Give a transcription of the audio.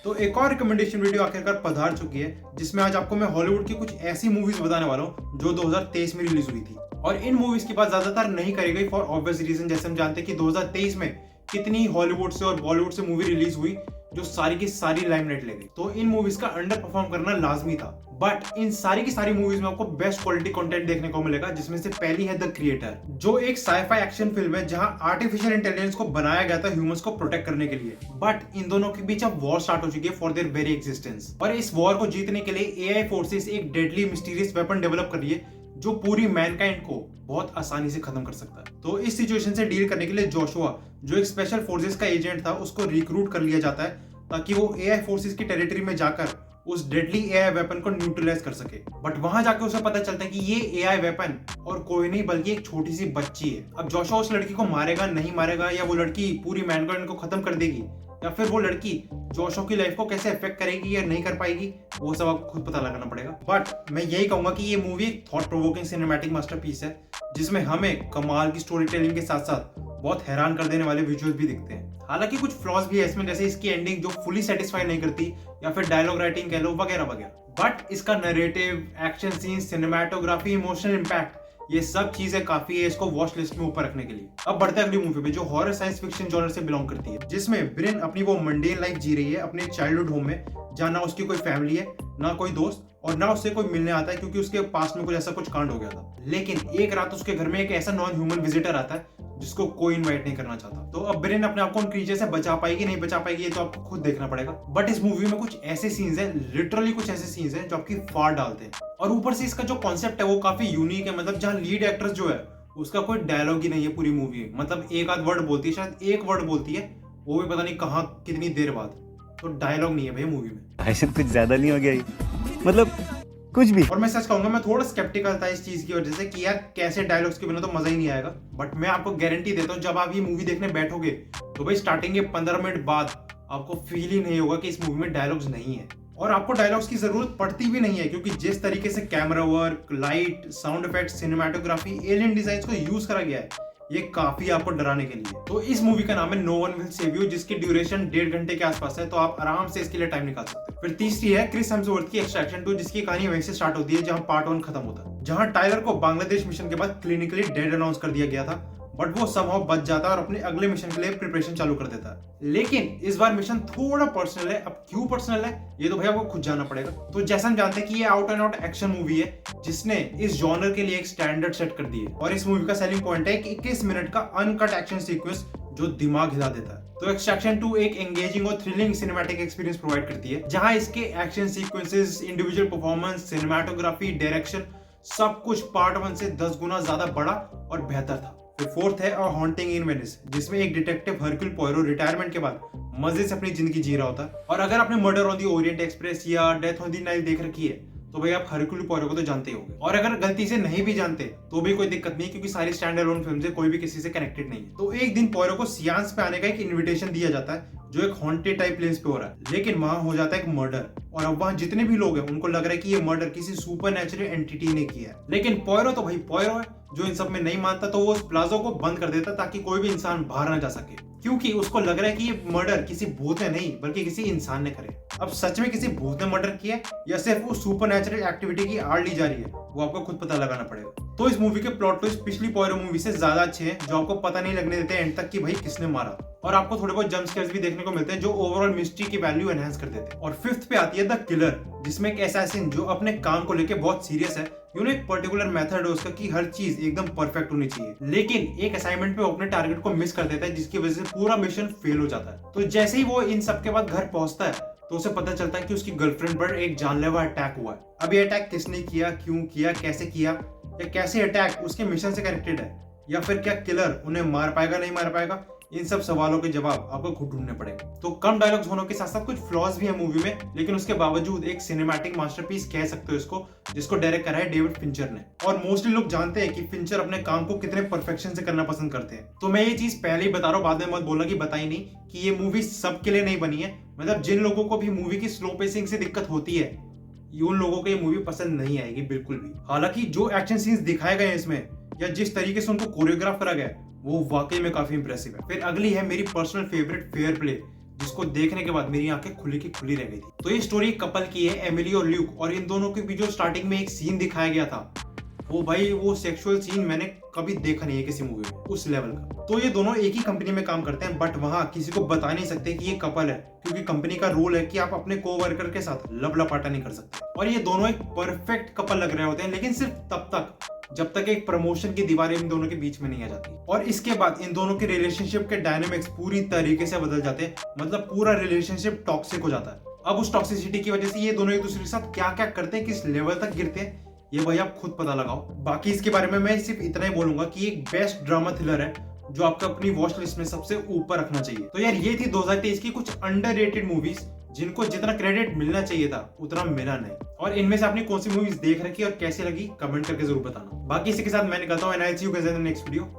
तो एक और रिकमेंडेशन वीडियो आखिरकार पधार चुकी है, जिसमें आज आपको मैं हॉलीवुड की कुछ ऐसी मूवीज बताने वाला हूँ जो 2023 में रिलीज हुई थी। और इन मूवीज की बात ज्यादातर नहीं करी गई फॉर ऑब्वियस रीजन, जैसे हम जानते हैं कि 2023 में कितनी हॉलीवुड से और बॉलीवुड से मूवी रिलीज हुई जो सारी की सारी लाइमलाइट ले गई। तो इन मूवीज का अंडर परफॉर्म करना लाजमी था, बट इन सारी की सारी मूवीज में आपको बेस्ट क्वालिटी कंटेंट देखने को मिलेगा, जिसमें से पहली है द क्रिएटर, जो एक साईफाई एक्शन फिल्म है जहां आर्टिफिशियल इंटेलिजेंस को बनाया गया था ह्यूमंस को प्रोटेक्ट करने के लिए। बट इन दोनों के बीच अब वॉर स्टार्ट हो चुकी है फॉर देयर वेरी एग्जिस्टेंस, और इस वॉर को जीतने के लिए एआई फोर्सेस एक डेडली मिस्टीरियस वेपन डेवलप कर रही है जो पूरी मैनकाइंड को बहुत आसानी से खत्म कर सकता है। तो इस सिचुएशन से डील करने के लिए जोशुआ, जो एक स्पेशल फोर्सेस का एजेंट था, उसको रिक्रूट कर लिया जाता है ताकि वो एआई फोर्सेस की टेरिटरी में जाकर उस डेडली एआई वेपन को न्यूट्रलाइज कर सके। बट वहां जाके उसे पता चलता है कि ये एआई वेपन और कोई नहीं बल्कि एक छोटी सी बच्ची है। अब जोशुआ उस लड़की को मारेगा, नहीं मारेगा, या वो लड़की पूरी मैनकाइंड को खत्म कर देगी, या फिर वो लड़की जोशुआ की लाइफ को कैसे अफेक्ट करेगी या नहीं कर पाएगी, वो सब आपको खुद पता लगाना पड़ेगा। बट मैं यही कहूंगा कि ये मूवी एक थॉट प्रोवोकिंग सिनेमैटिक मास्टरपीस है, जिसमें हमें कमाल की स्टोरी टेलिंग के साथ साथ बहुत हैरान कर देने वाले विजुअल्स भी दिखते हैं। हालांकि कुछ फ्लॉज भी है इसमें, जैसे इसकी एंडिंग जो फुली सेटिस्फाई नहीं करती, या फिर डायलॉग राइटिंग कह लो, वगैरह वगैरह। बट इसका narrative, action scene, cinematography, emotional impact, ये सब चीजें काफी है इसको वॉच लिस्ट में ऊपर रखने के लिए। अब बढ़ते हैं अगली मूवी पे, जो हॉरर साइंस फिक्शन जॉनर से बिलोंग करती है, जिसमें ब्रिन अपनी वो मंडेन लाइफ जी रही है अपने चाइल्डहुड होम में, जहाँ ना उसकी कोई फैमिली है, ना कोई दोस्त, और ना उससे कोई मिलने आता है क्योंकि उसके पास में कुछ ऐसा कुछ कांड हो गया था। लेकिन एक रात उसके घर में एक ऐसा नॉन ह्यूमन विजिटर आता है जिसको कोई इनवाइट नहीं करना चाहता। तो अब ब्रेन अपने आप को उन क्रीचर से बचा पाएगी नहीं बचा पाएगी, ये तो आपको खुद देखना पड़ेगा। बट इस मूवी में कुछ ऐसे सीन्स हैं, लिटरली कुछ ऐसे सीन्स हैं जो आपकी फाड़ डालते हैं। और ऊपर से इसका जो कॉन्सेप्ट है वो काफी यूनिक है, मतलब जहाँ लीड एक्ट्रेस जो है उसका कोई डायलॉग ही नहीं है पूरी मूवी में, मतलब एक आध वर्ड बोलती है, शायद एक वर्ड बोलती है, वो भी पता नहीं कहाँ कितनी देर बाद। तो डायलॉग नहीं है भाई मूवी में। ऐसे कुछ ज्यादा नहीं हो गया ये? मतलब कुछ भी। और मैं सच कहूंगा, मैं थोड़ा स्केप्टिकल था इस चीज की वजह से कि यार कैसे डायलॉग्स के बिना तो मजा ही नहीं आएगा। बट मैं आपको गारंटी देता हूँ, जब आप ये मूवी देखने बैठोगे तो भाई स्टार्टिंग के 15 मिनट बाद आपको फील ही नहीं होगा कि इस मूवी में डायलॉग्स नहीं है। और आपको डायलॉग्स की जरूरत पड़ती भी नहीं है, क्योंकि जिस तरीके से camera work, light, sound effect, cinematography, alien design को यूज करा गया है, ये काफी आपको डराने के लिए। तो इस मूवी का नाम है no one will save you, जिसकी ड्यूरेशन 1.5 घंटे के आसपास है, तो आप आराम से इसके लिए टाइम निकाल सकते हैं। फिर तीसरी है क्रिस हेम्सवर्थ की एक्सट्रैक्शन 2, जिसकी कहानी वहीं से स्टार्ट होती है जहां पार्ट 1 खत्म होता है, जहां टाइलर को बांग्लादेश मिशन के बाद क्लिनिकली डेड अनाउंस कर दिया गया था, बट वो समहाउ बच जाता है और अपने अगले मिशन के लिए प्रिपरेशन चालू कर देता है। लेकिन इस बार मिशन थोड़ा पर्सनल है। अब क्यों पर्सनल है ये तो भाई आपको खुद जानना पड़ेगा। तो जैसा हम जानते हैं कि ये out and out action movie है, जिसने इस जॉनर के लिए एक स्टैंडर्ड सेट कर दी है। और इस मूवी का सेलिंग पॉइंट है कि 21 मिनट का अनकट एक्शन सीक्वेंस जो दिमाग हिला देता है। तो एक्सट्रैक्शन 2 एक एंगेजिंग और थ्रिलिंग सिनेमैटिक एक्सपीरियंस प्रोवाइड करती है, जहां इसके action sequences, individual performance, cinematography, direction, सब कुछ पार्ट 1 से 10 गुना ज्यादा बड़ा और बेहतर था। फिर फोर्थ है और हॉन्टिंग इन वेनिस, जिसमें एक डिटेक्टिव हरक्यूल पोयरो रिटायरमेंट के बाद मजे से अपनी जिंदगी जी रहा होता है। और अगर आपने murder on the Orient express या डेथ ऑन दी नाइल देख रखी है तो भाई आप हरक्यूल पोयरो को तो जानते ही होंगे। और अगर गलती से नहीं भी जानते तो भी कोई दिक्कत नहीं, क्योंकि सारी स्टैंड अलोन फिल्म से कोई भी किसी से कनेक्टेड नहीं है। तो एक दिन पोयरो को सियांस पे आने का एक इन्विटेशन दिया जाता है, जो एक हॉन्टेड टाइप प्लेस पे हो रहा है, लेकिन वहां हो जाता है एक मर्डर। और अब वहां जितने भी लोग हैं उनको लग रहा है कि ये मर्डर किसी सुपर नेचुरल एंटिटी ने किया है। लेकिन पोयरो तो भाई पोयरो है, जो इन सब में नहीं मानता, तो वो उस प्लाजो को बंद कर देता ताकि कोई भी इंसान बाहर ना जा सके, क्योंकि उसको लग रहा है कि ये मर्डर किसी भूत ने नहीं बल्कि किसी इंसान ने करे। अब सच में किसी भूत ने मर्डर किया या सिर्फ उस सुपर नेचुरल एक्टिविटी की आड़ ली जा रही है, वो आपको खुद पता लगाना पड़ेगा। तो इस मूवी के प्लॉट ट्विस्ट पिछली पोयरो मूवी से ज्यादा अच्छे हैं, जो आपको पता नहीं लगने देते एंड तक कि भाई किसने मारा। और आपको थोड़े बहुत जंप स्केयर्स भी देखने को मिलते हैं जो ओवरऑल मिस्ट्री की वैल्यू एनहांस कर देते हैं। और फिफ्थ पे आती है द किलर, जिसमें एक असैसिन जो अपने काम को लेके बहुत सीरियस है, एक पर्टिकुलर मेथड है उसका कि हर चीज एकदम परफेक्ट होनी चाहिए, लेकिन एक असाइनमेंट पे वो अपने टारगेट को मिस कर देता है, जिसकी वजह से पूरा मिशन फेल हो जाता है। तो जैसे ही वो इन सब के बाद घर पहुंचता है तो उसे पता चलता है कि उसकी गर्लफ्रेंड पर एक जानलेवा अटैक हुआ है। अब ये अटैक किसने किया, क्यों किया, कैसे किया, या कैसे अटैक उसके मिशन से कनेक्टेड है, या फिर क्या किलर उन्हें मार पाएगा नहीं मार पाएगा, इन सब सवालों के जवाब आपको खुद ढूंढने पड़ेंगे। तो कम डायलॉग्स होने के साथ साथ कुछ फ्लॉज भी है मूवी में, लेकिन उसके बावजूद एक सिनेमैटिक मास्टरपीस कह सकते हो इसको, जिसको डायरेक्ट करा है डेविड फिंचर ने। और मोस्टली लोग जानते हैं कि फिंचर अपने काम को कितने परफेक्शन से करना पसंद करते हैं। तो मैं ये चीज पहले ही बता रहा हूँ, बाद में मत बोलना कि बताई नहीं, कि ये मूवी सबके लिए नहीं बनी है। मतलब जिन लोगों को भी मूवी की स्लो पेसिंग से दिक्कत होती है, उन लोगों को ये मूवी पसंद नहीं आएगी बिल्कुल भी। हालांकि जो एक्शन सीन्स दिखाए गए हैं इसमें, या जिस तरीके से उनको कोरियोग्राफ करा गया है, वो वाकई में काफी इंप्रेसिव है। फिर अगली है मेरी पर्सनल फेवरेट फेयर प्ले, जिसको देखने के बाद मेरी आंखें खुली की खुली रह गई थी। तो ये स्टोरी कपल की है, एमिली और ल्यूक, और इन दोनों के बीच जो स्टार्टिंग में एक सीन दिखाया गया था, वो भाई वो सेक्सुअल सीन मैंने कभी देखा नहीं है किसी मूवी में उस लेवल का। तो ये दोनों एक ही कंपनी में काम करते हैं, बट वहां किसी को बता नहीं सकते कि ये कपल है, क्योंकि कंपनी का रूल है कि आप अपने कोवर्कर के साथ लपलपाटा नहीं कर सकते। और ये दोनों एक परफेक्ट कपल लग रहे होते हैं, लेकिन सिर्फ तब तक जब तक एक प्रमोशन की दीवार इन दोनों के बीच में नहीं आ जाती। और इसके बाद इन दोनों के रिलेशनशिप के डायनामिक्स पूरी तरीके से बदल जाते हैं, मतलब पूरा रिलेशनशिप टॉक्सिक हो जाता है। अब उस टॉक्सिसिटी की वजह से ये दोनों एक दूसरे के साथ क्या क्या करते हैं, किस लेवल तक गिरते हैं, ये भाई आप खुद पता लगाओ। बाकी इसके बारे में मैं सिर्फ इतना ही बोलूंगा कि एक बेस्ट ड्रामा थ्रिलर है जो आपको अपनी वॉच लिस्ट में सबसे ऊपर रखना चाहिए। तो यार ये थी 2023 की कुछ अंडररेटेड मूवीज जिनको जितना क्रेडिट मिलना चाहिए था उतना मिला नहीं। और इनमें से आपने कौन सी मूवीज देख रखी और कैसी लगी कमेंट करके जरूर बताना। बाकी इसी के साथ मैं निकलता हूँ, and I see you guys in the next video.